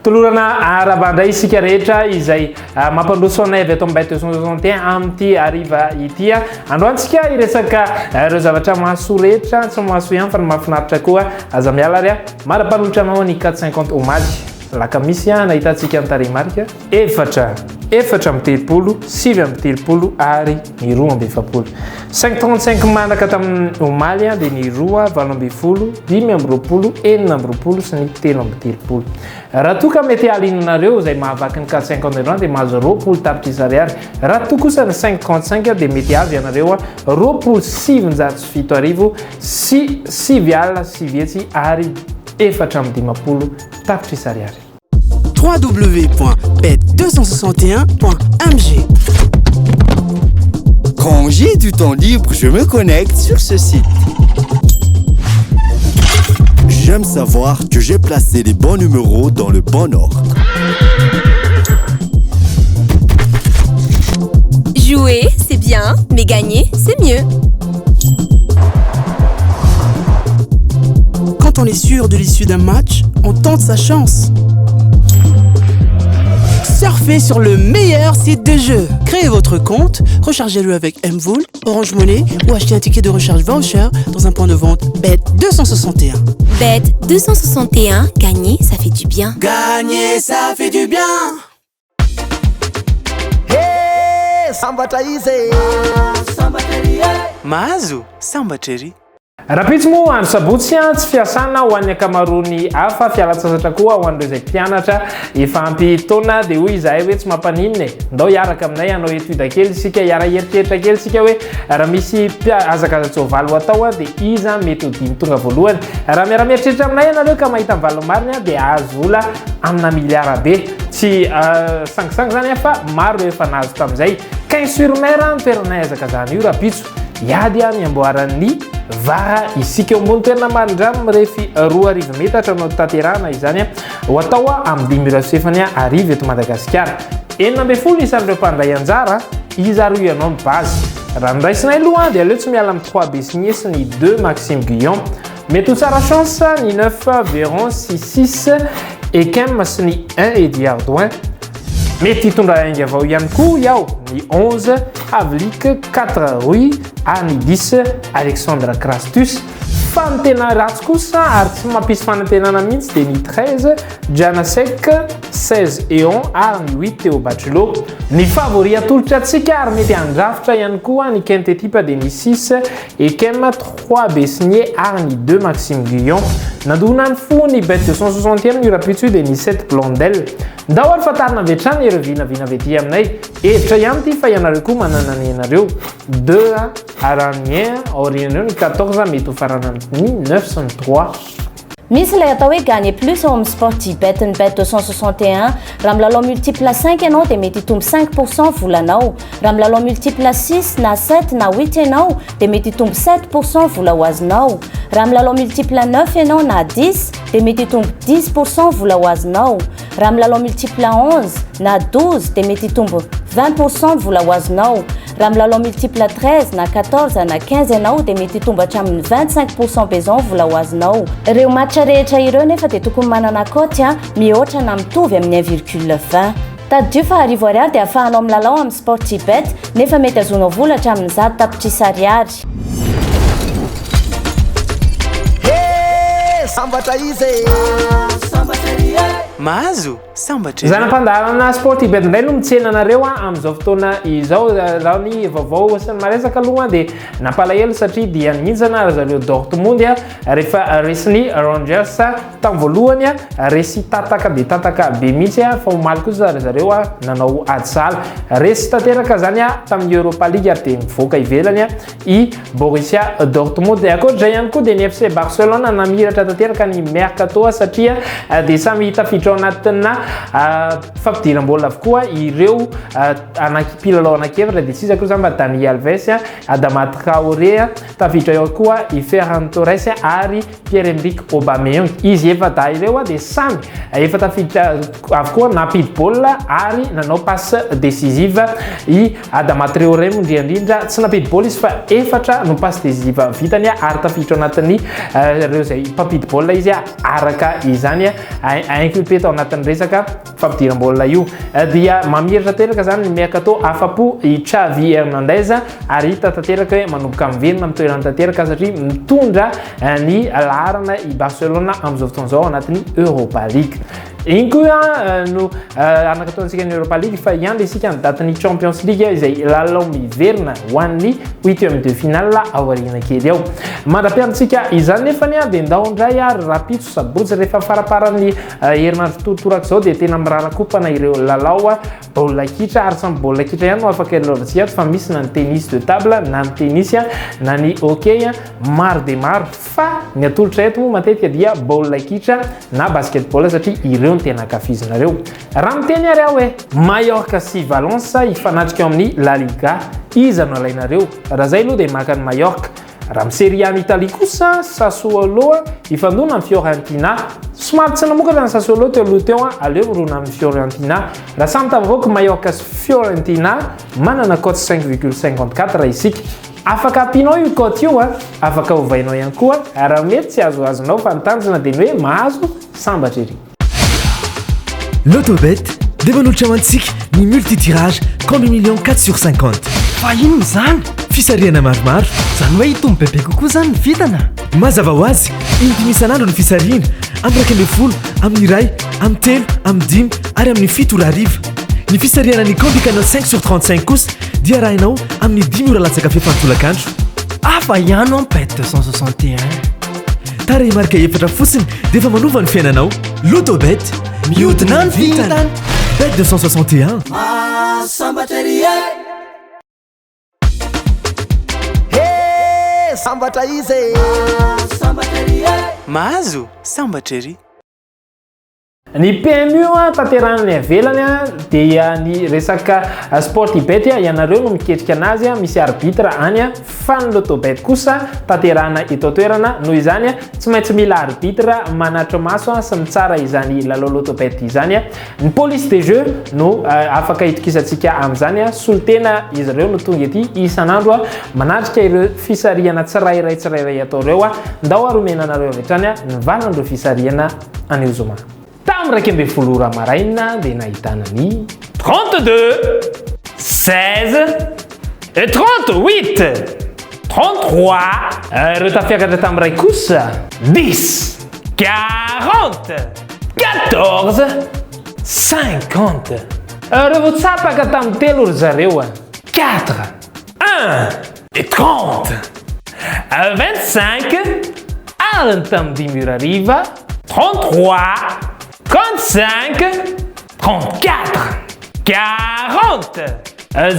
tolorana arabandray isika rehetra izay mampandroso anay avy eto amin'ny Bet 261 amin'ity ariva ity androantsika iresaka ireo zavatra mahasoa rehetra tsy mahasoa ihany fa ny mahafinaritra koa aza miala ary mara-panolotra anao ny 450 omaly lakamisy nahitantsika ny tarehimarika efatra amby telopolo, sivy amby telopolo ary ny roa amby efapolo. 535 manaka tamin'ny omaly dia ny roa valo amby folo, dimy amby roapolo, enina amby roapolo sy ny telo amby telopolo. Raha toka mety alinanareo izay mahavaky ny 450 dia mahazo roapolo tapitrisa ariary. Raha toa kosa ny 535 dia mety avy ianareo roapolo sivinjato sy fito arivo sy sivy alina sivy hetsy ary efatra amby dimapolo tapitrisa ariary. www.bet261.mg. Quand j'ai du temps libre, je me connecte sur ce site. J'aime savoir que j'ai placé les bons numéros dans le bon ordre. Jouer, c'est bien, mais gagner, c'est mieux. Quand on est sûr de l'issue d'un match, on tente sa chance. Surfez sur le meilleur site de jeu. Créez votre compte, rechargez-le avec Mvool, Orange Money ou achetez un ticket de recharge voucher dans un point de vente Bet 261. Bet 261, gagner, ça fait du bien. Gagner, ça fait du bien. Hey, samba taise. Samba cherry. Mahazo, samba cherry. Rapitsy moa andro sabotsy tsy fiasana ho an'ny ankamaroany hafa fialatsasatra koa ho an'ireo izay mpianatra efa ampy-taona dia hoy izahay hoe tsy mampaninina ndao hiaraka aminay anao etude kely isika hiara-heritreritra kely isika hoe raha misy azakazatsovalo atao dia iza mety ho dimy tonga voalohany raha miara-mieritreritra aminay ianareo ka mahita mivalo marina dia azo ola amina miliara be tsy sangisangy zany fa maro efa nahazo tamin'izay 15 sur mer ny toeranay azakazany io rapitso iady ny amboaran'ny vara isika eo ambony toerana marindrano mirefy 2 arivo metatra no tanterahana izany ho atao amin'ny 2007 arivo eto Madagasikara. 9 isan'ireo mpandray anjara izy ary ianao ny base. Raha niraisinay aloha dia aleo tsy miala amin'ny 3 Bessigné sy ny 2 Maxime Guillon. Mety ho tsara chance ny 9 Véron 6 Ekem sy ny 1 Edi Ardouin. Mety hitondra ainga avao ihany koa iaho ny 11 Havlik 4 Rui ary ny 10 Alexandre Crastus. Fa ny tena ratsy kosa ary tsy mampisy fanantenana mihitsy dia ny 13 Janasek 16 Eon ary ny 8 Théo Bachelot. Ny favori atolotra atsika ary mety andrafitra ihany koa ny Kent Etype dia ny 6 Ekem 3 Bessigné ary ny 2 Maxime Guillon. Nadona ny fo ny Bet 261 ny rapitso dia ny 7 Blondel. Ndao ary fatarina vetrany ireo vinavina vety aminay hevitra ihany ty fa ianareo koa manana ny ianareo 2 Aranier orieneo ny 14 mety ho farana ny 9 sy ny 3. Misy ilay atao hoe gagner plus ao amin'ny Sportybet ny Bet 261 raha milalao multiple 5 ianao dia mety hitombo 5% volanao. Raha milalao multiple 6 na 7 na 8 ianao dia mety hitombo 7% vola ho azonao. Raha milalao multiple 9 ianao na 10 dia mety hitombo 10% vola ho azonao. Raha milalao multiple 11 na 12 dia mety hitombo 20% vola ho azonao. Raha milalao multiple 13 na 14 na 15 ianao dia mety hitombo hatramin'ny 25% bezon vola ho azonao. Ireo match rehetra ireo nefa dia tokony manana cote mihoatra na mitovy amin'ny 1,20. Taddio fa arivo ariary dia ahafahanao milalao amin'ny Sportybet nefa mety azonao vola hatramin'ny 10 tapitrisa ariary. Hey, samba taise. Samba cherry. Mahazo, samba cherry. Zanam-pandarana Sportybet indray no mitsena anareo amin'izao fotoana izao raha ny vaovao sy ny maresaka aloha dia nampalahelo satria dia ninjana zareo Dortmund rehefa resy Rangers tamin'ny voalohany resy tataka dia tataka be mihitsy fa omaly kosa zareo nanao adisala resy tanteraka zany tamin'ny Europa League ary dia mivoaka ivelany i Borussia Dortmund. Ankoatr'izay ihany koa dia ny FC Barcelona namiratra tanteraka ny Mercato satria dia samy tafiditra ao anatina fampidiram-bola avokoa ireo mpilalao anankiefatra dia tsisy koa zany Dani Alves, Adama Traoré, tafiditra eo koa i Ferran Torres ary Pierre-Emerick Aubameyang. Izy efa da ireo dia samy efa tafiditra avokoa nampidi-bola ary nanao passe décisive i Adama Traoré indrindra tsy nampidi-bola izy fa efatra no passe décisive vitany ary tafiditra anatin'ny ireo izay mpampidi-bola izy araka izany inculpé satria tao anatin'ny resaka fampidiram-baolina io dia mamiratra tanteraka zany miaka tao afapo i Xavi Hernandez ary hita tanteraka hoe manomboka miverina amin'ny toerana tanteraka satria mitondra ny laharana i Barcelona amin'izao fotoana izao anatin'ny Europa League. Igny koa no anakataontsika ny Europa League fa ihany isika ny datin'ny Champions League izay lalao miverina ho an'ny 8e de finale aoriana kely ao. Mandra-piantsika izany nefa dia ndao indray ary rapitso sabotsy rehefa faraparan'ny herinandro totoraka izao dia tena mirarakopana ireo lalao baolina kitra ary samy baolina kitra ihany no afaka ilaovantsika ato fa misy na ny tennis de table na ny tennis na ny hockey maro dia maro fa ny atolotra eto moa matetika dia baolina kitra na basketball satria ireo tena ankafizinareo. Raha miteny ary aho hoe Mallorca sy Valence ifanatrika eo amin'ny La Liga iza no alainareo? Raha zay aloha dia maka ny Mallorca. Raha amin'ny Serie A Italie kosa Sassuolo ifandona amin'ny Fiorentina. Somary tsy namokatra ny Sassuolo teo aloha teo aleo mirona amin'ny Fiorentina. Raha samy tavavoaka Mallorca sy Fiorentina manana cote 5,54 raha isika. Afaka apinao io cote io afaka ovainao ihany koa raha mety tsy azoazonao fa ny tanjona dia ny hoe mahazo sambatra ery. L'autobet dia manolotra antsika ny multitirage combi million 4/50. Fa ino zany? Fisariana maromaro. Zany hoe hitombo bebe kokoa zany ny vitana. Mazava ho azy, indimy isan'andro ny fisariana amin'ny 20, amin'ny iray, amin'ny telo, amin'ny dimy ary amin'ny fito ora hariva. Ny fisariana ny combi canal 5/35 kosa dia arahinao amin'ny 10 ora latsaka fefantolakandro. Fa ihany en bet 261. Tarehy marika efatra fotsiny dia efa manova ny fiainanao. L'autobet mihodina ny vitana. Bet 261. Sambatra ery sambatra izy sambatra ery mahazo sambatra ery. Ny PMU tanterahany avelany dia ny resaka Sportybet ianareo no miketrika anazy misy arbitre any fa ny Lotobet kosa tanterahana eto toerana noho izany tsy maintsy mila arbitre manatra maso sy mitsara izany lalao Lotobet izany. Ny police de jeu no afaka itokisantsika amin'izany solitena izy ireo no tonga ety isan'andro manatrika ireo fisarihana tsirairay atao ireo ndao aromena anareo avy hatrany ny valan'ireo fisarihana anio zoma. Tam raika ambin'ny folo ora maraina dia nahitana ny 32, 16, 38, 33. Ireo tafiakatra tamin'ny ray kosa 10, 40, 14, 50. Ireo vao tsapaka tamin'ny telo ry zareo 4, 1 et 30, 25, aliny tamin'ny dimy ora hariva 33, 35, 34, 40.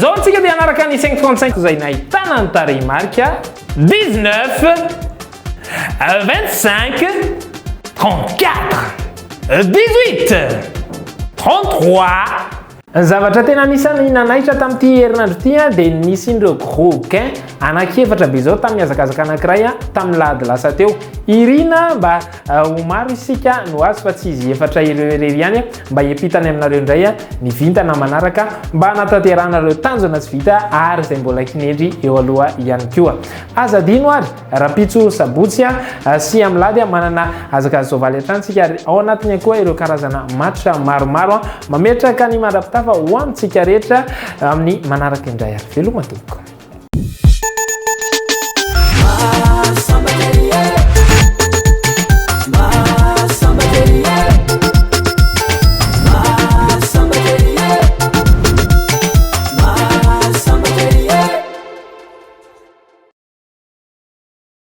Zao antsika dia anaraka ny 535 izay nahitana ny tarehy marika 19, 25, 34, 18, 33. Zavatra tena anisany nanahitra tamin'ity herinandro ity dia nisy ireo gros gain anankiefatra be zao tamin'ny hazakazaka anankiray tamin'ny lahady lasa teo. Irina mba ho maro isika no azy fa tsy izy efatra ireo irery ihany mba hiampitany aminareo indray ny vintana manaraka mba hanatanteranareo tanjona tsy vita ary izay mbola kinendry eo aloha ihany koa. Aza dino ary rapitso sabotsy sy amin'ny lady manana hazakazy soavaly atrantsika ary ao anatiny koa ireo karazana match maromaro mametraka ny mandrapitafa ho amintsika rehetra amin'ny manaraka indray ary veloma tompoko.